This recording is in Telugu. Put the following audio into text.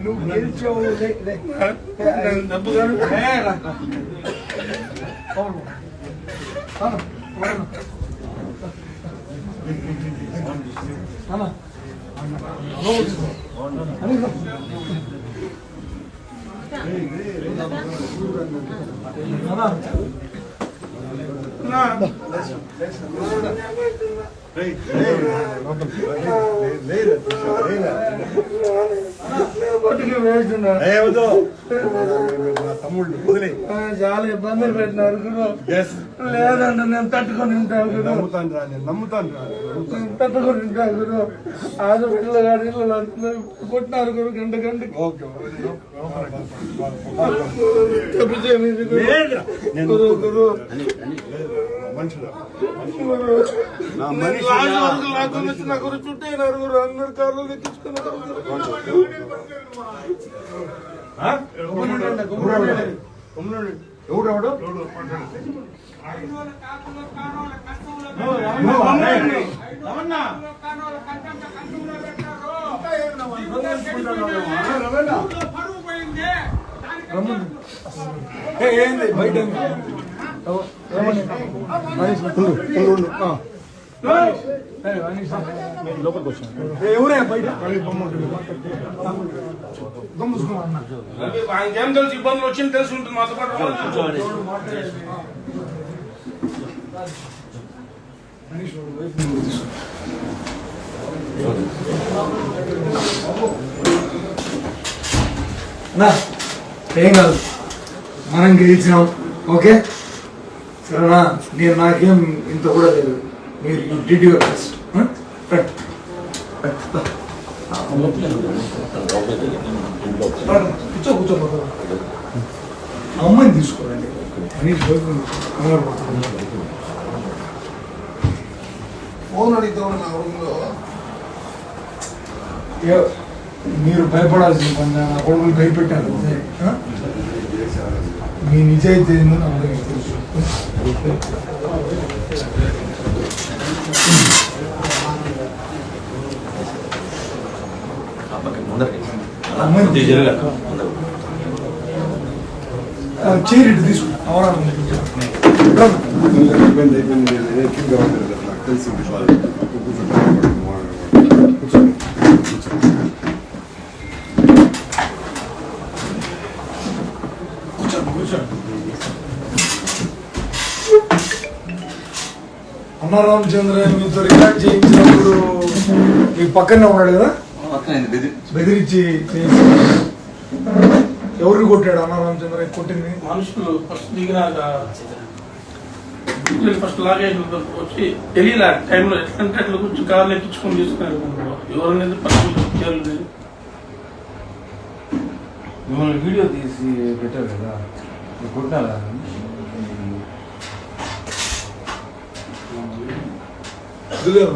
నువ్వు గెలిచావు డబ్బు తమ్ముళ్ళు చాలా ఇబ్బందులు పెట్టినారు లేదంటే నేను తట్టుకొని ఉంటాను నమ్ముతాను రా నేను నమ్ముతాను రా తట్టుకొని ఉంటాను గురు ఆడపిల్ల గారి కొట్టినారు గురు గంట గంటకి చుట్టైనారు గురు అందరు కార్లు ఎక్కించుకున్నారు ఎవడెవడు ఏంది బయట లోపలికి వచ్చాను ఎవరే బయట ఆయనకేం తెలుసు ఇబ్బందులు వచ్చింది తెలిసి ఉంటుంది మాతో పాటు ఏం కాదు మనం గెలిచినాం ఓకే సరేనా నేను నాకేం ఇంత కూడా లేదు మీరు యూ డిడ్ యువర్ బెస్ట్ కూర్చో అమ్మాయిని తీసుకోరండి ఫోన్ అడిగితే నా రూమ్లో మీరు భయపడాల్సిన పని నా కొడుకులు భయపెట్టారు మీ నిజాయితీ ఏందో నాకు తెలుసు చేరిట్టు తీసుకుంటా అన్న రామచంద్ర మీతో రికార్డ్ చేయించినప్పుడు మీ పక్కనే ఉన్నాడు కదా బెదిరించి ఎవరిని కొట్టాడు అన్న రామచంద్ర కొట్టింది మనుషులు ఫస్ట్ దిగినాక ఫస్ట్ లాగేజ్ వచ్చి తెలియలే టైంలో ఎట్లంటే అట్లా కూర్చొని కార్లు ఎక్కించుకొని తీసుకున్నారు ఎవరిని ఫస్ట్ మిమ్మల్ని వీడియో తీసి పెట్టారు కదా కొట్టాలా ఇదిగో